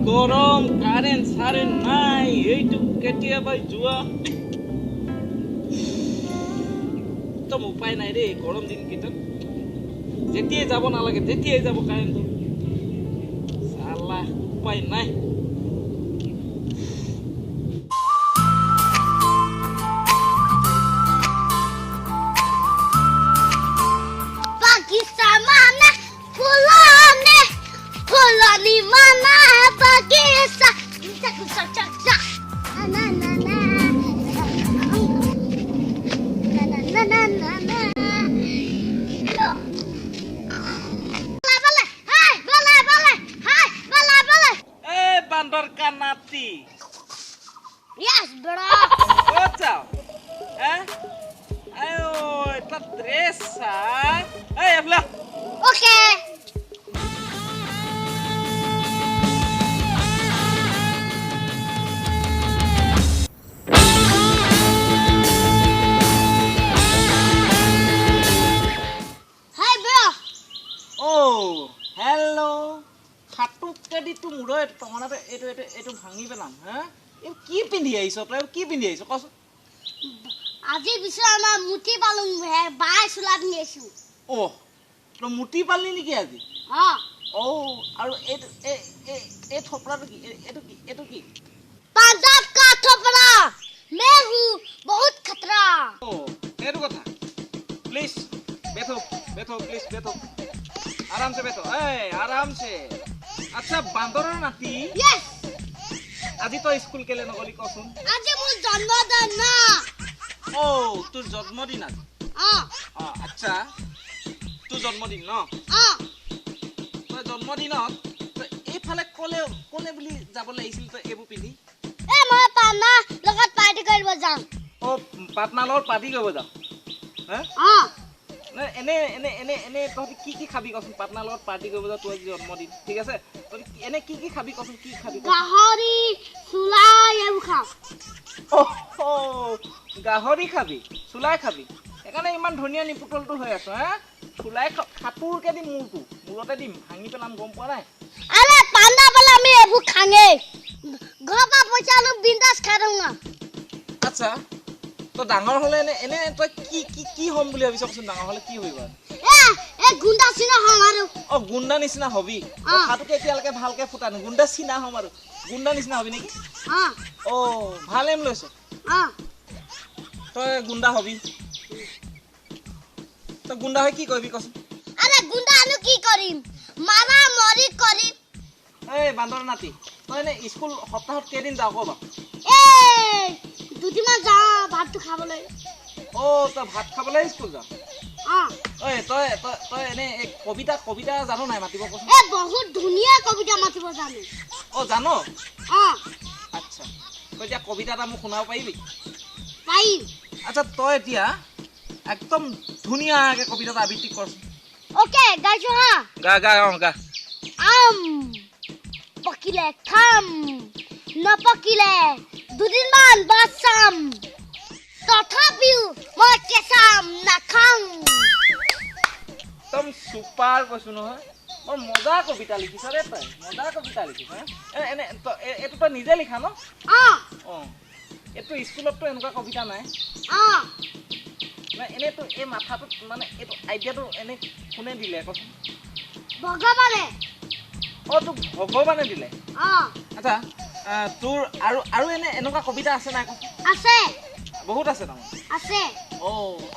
গৰম কাৰেন্ট সাৰেন্ট নাই এইটু কেতিয়াবা যোৱা তো উপায় নাই রে গরম দিন কেইটা যেতিয়াই যাব নালাগে যেতিয়াই যাব কারেন্ট সালা উপায় নাই Bandar Kanati. Yes, bro. What's up? Ayo, itu dress, Hey, Abla. Okay. Hi, bro. Oh, hello. Khatuk tadi tu muda itu mana tu itu bhangi pelam, Ini ki pindi aiso, tadi ki pindi aiso, kos? Aji bisa ama muti balung bahas sulap ni isu. Oh, tu muti bali ni kya aji? Ah. Oh, aru thopra tu ki, itu ki? Punjab का थोपड़ा मैं हूँ बहुत खतरा Oh, itu kata. Please, beto, please beto. आराम से बैठो आराम से अच्छा बांदर नाती यस আজি তো স্কুল কেলে নগলি কসুন আজি মোৰ জন্মদিন না ও তোর জন্মদিন আজ আচ্ছা তোর জন্মদিন ন তোর জন্মদিনত এইফালে কলে কলে বুলি যাব লাগিছিল তো এবু পিন্ধি মই পানা লগত পাৰ্টি কৰিব যাম ও পাটনা লগত পাৰ্টি কৰিব যাম এনে এনে এনে এনে তহঁতি কি খাবি কচোন পাটনা লগত পাৰ্টি কৰিব যা তোৰ জন্মদিন ঠিক আছে তহঁতি এনে কি খাবি কচোন কি খাবি গাহৰি চুলাই এইবোৰ খাম গাহৰি খাবি চুলাই খাবি সেইকাৰণে ইমান ধুনীয়া নিপুটলটো হৈ আছো চুলাই খাপুৰকে দিম মূৰতে দিম ভাঙি পেলাম গম পোৱা নাই আৰে পাণ্ডা বলে আমি এইবোৰ খাঙে ঘৰৰ পৰা পইচা অলপ বিন্দাছ খাই দিওঁ না আচ্ছা তো ডাঙৰ হলে এনে তই কি হ'ম বুলি ভাবিছ কচোন ডাঙৰ হলে কি হইবা গুণ্ডা চিনা হম আৰু গুণ্ডা নিচিনা হবি কথাটোকে এতিয়ালৈকে ভালকে ফুটা নাই গুণ্ডা চিনা হম আৰু গুণ্ডা নিচিনা হবি নেকি ভাল এম লৈছ তই গুণ্ডা হবি তই গুণ্ডা হৈ কি কৰিবি কচোন আৰে গুণ্ডা আনো কি কৰিম মাৰা মৰি কৰিম বান্দৰ নাতি তই এনে স্কুল সপ্তাহত কেইদিন যাও কবা দুদিনমান যাওঁ ভাতটো খাবলৈ তই ভাত খাবলৈ স্কুল যাও তই এনে কবিতা জানো নাই মাতিব কচোন বহুত ধুনীয়া কবিতা মাতিব জানো জানো আচ্ছা তই এতিয়া কবিতা এটা মোক শুনাব পাৰিবি পাৰিম আচ্ছা তই এতিয়া একদম ধুনীয়াকে কবিতা এটা আবৃত্তি কৰচোন ওকে গাইছো হা গা আম পকিলে খাম নপকিলে দুদিনমান বাচাম তথাপিও মই কেঁচাম নাখাম একদম সুপাৰ কৈছো নহয় বৰ মজা কবিতা লিখিছ ৰে তই মজা কবিতা লিখিছ এনে এইটো তই নিজে লিখা ন এইটো স্কুলততো এনেকুৱা কবিতা নাই এনেতো এই মাথাটোত মানে এইটো আইডিয়াটো এনে কোনে দিলে কচোন ভগৱানে তোক ভগৱানে দিলে আচ্ছা তোৰ আৰু এনে এনেকুৱা কবিতা আছে নাই কচোন আছে বহুত আছে তাৰমানে আছে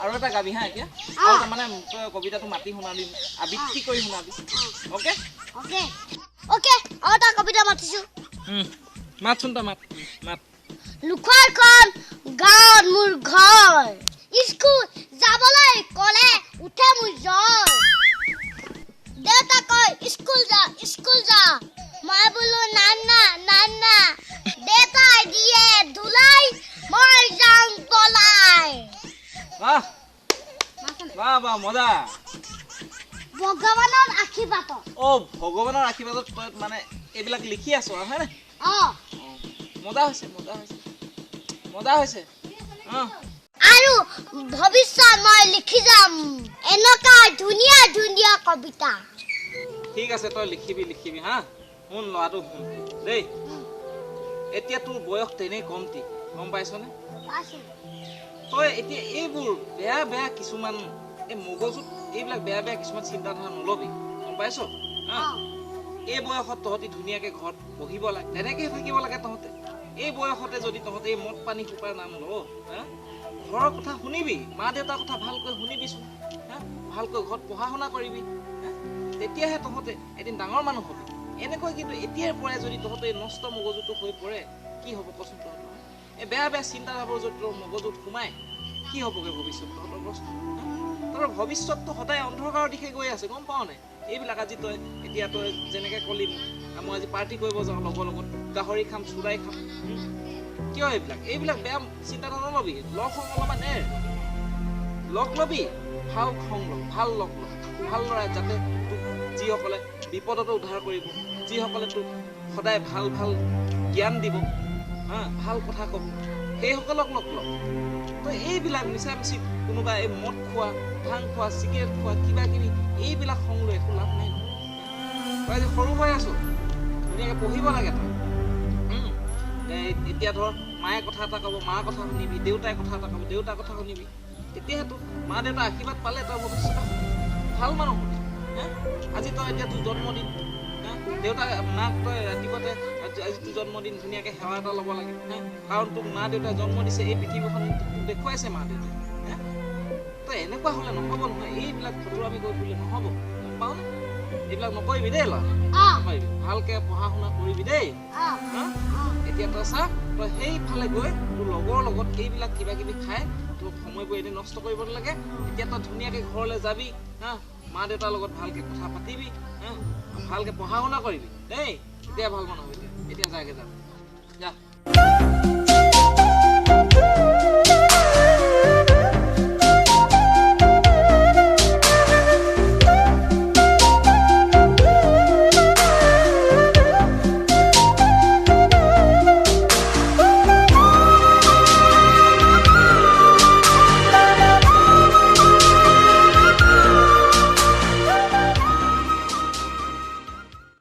আৰু এটা গাবি হা এতিয়া মানে তই কবিতাটো মাতি শুনাবি আবৃত্তি কৰি শুনাবি অ'কে অ'কে অ'কে আৰু এটা কবিতা মাতিছো মাতচোন তই মাত লুকুৱাৰখন গাঁৱত মোৰ ঘৰ স্কুল যাবলৈ ক'লে উঠে মোৰ জ্বৰ দেউতা কয় স্কুল যা মই বোলো নানা দেউতাই দিয়ে ধুলাই মই যাওঁ পলাই বাহ মজা ভগৱানৰ আশীৰ্বাদত ভগৱানৰ আশীৰ্বাদত তই মানে এইবিলাক লিখি আছো আৰু হয় নাই মজা হৈছে আৰু ভৱিষ্যত মই লিখি যাম এনেকুৱা ধুনীয়া কবিতা ঠিক আছে তই লিখিবি হা শুন ল'ৰাটো শুন দেই এতিয়া তোৰ বয়স তেনেই কমটি গম পাইছনে তই এতিয়া এইবোৰ বেয়া বেয়া কিছুমান এই মগজুত এইবিলাক বেয়া বেয়া কিছুমান চিন্তাধাৰা নলবি গম পাইছ এই বয়সত তহঁতি ধুনীয়াকে ঘৰত বহিব লাগে তেনেকেই থাকিব লাগে তহঁতে এই বয়সতে যদি তহঁতে এই মদ পানী খোপাৰ নাম ল ঘৰৰ কথা শুনিবি মা দেউতাৰ কথা ভালকৈ শুনিবিচোন ভালকৈ ঘৰত পঢ়া শুনা কৰিবি তেতিয়াহে তহঁতে এদিন ডাঙৰ মানুহ হবি এনেকৈ কিন্তু এতিয়াৰ পৰাই যদি তহঁতে এই নষ্ট মগজুটো হৈ পৰে কি হ'ব কচোন তহঁতৰ এই বেয়া বেয়া চিন্তাধাৰাবোৰ যদি তোৰ মগজুত সোমাই কি হ'বগৈ ভৱিষ্যত তহঁতৰ বস্তু তহঁতৰ ভৱিষ্যতটো সদায় অন্ধকাৰৰ দিশে গৈ আছে গম পাৱ নাই এইবিলাক আজি তই এতিয়া তই যেনেকৈ কলি মই আজি পাৰ্টি কৰিব যাওঁ লগৰ লগত গাহৰি খাম চুৰাই খাম কিয় এইবিলাক বেয়া চিন্তাধাৰা নলবি লগ সংগ অলপমান এৰ লগ ল'বি ভাল সংগ লগ ভাল লগ লগ ভাল ল'ৰা যাতে তোক যিসকলে বিপদতো উদ্ধাৰ কৰিব যিসকলে তোক সদায় ভাল ভাল জ্ঞান দিব ভাল কথা ক'ব সেইসকলক লগ লগ তই এইবিলাক মিছা মিছি কোনোবা এই মদ খোৱা ভাং খোৱা চিগাৰেট খোৱা কিবা কিবি এইবিলাক সংগ লৈ একো লাভ নাই তই আজি সৰু হৈ আছ ধুনীয়াকৈ পঢ়িব লাগে তই এতিয়া ধৰ মায়ে কথা এটা ক'ব মাৰ কথা শুনিবি দেউতাই কথা এটা ক'ব দেউতাৰ কথা শুনিবি তেতিয়াহে তোৰ মা দেউতাৰ আশীৰ্বাদ পালে তই ভৱিষ্যতে ভাল মানুহ হবি আজি তই এতিয়া তোৰ জন্মদিন দেউতাক মাক তই ৰাতিপুৱাতে আজি তোৰ জন্মদিন ধুনীয়াকৈ সেৱা এটা ল'ব লাগে কাৰণ তোক মা দেউতাই জন্ম দিছে এই পৃথিৱীখন তোক দেখুৱাইছে মা দেউতাই তই এনেকুৱা হ'লে নহ'ব নহয় এইবিলাক ফটোৱামি কৰি ফুৰিলে নহ'ব গম পাৱ নে এইবিলাক নকৰিবি দেই ল'ৰা নকৰিবি ভালকৈ পঢ়া শুনা কৰিবি দেই এতিয়া তই চা তই সেইফালে গৈ তোৰ লগৰ লগত এইবিলাক কিবা কিবি খাই তোৰ সময়বোৰ এদিন নষ্ট কৰিব নালাগে এতিয়া তই ধুনীয়াকৈ ঘৰলৈ যাবি মা দেউতাৰ লগত ভালকৈ কথা পাতিবি ভালকৈ পঢ়া শুনা কৰিবি দেই এতিয়া ভাল মানুহ হ'ব এতিয়া যাগে যা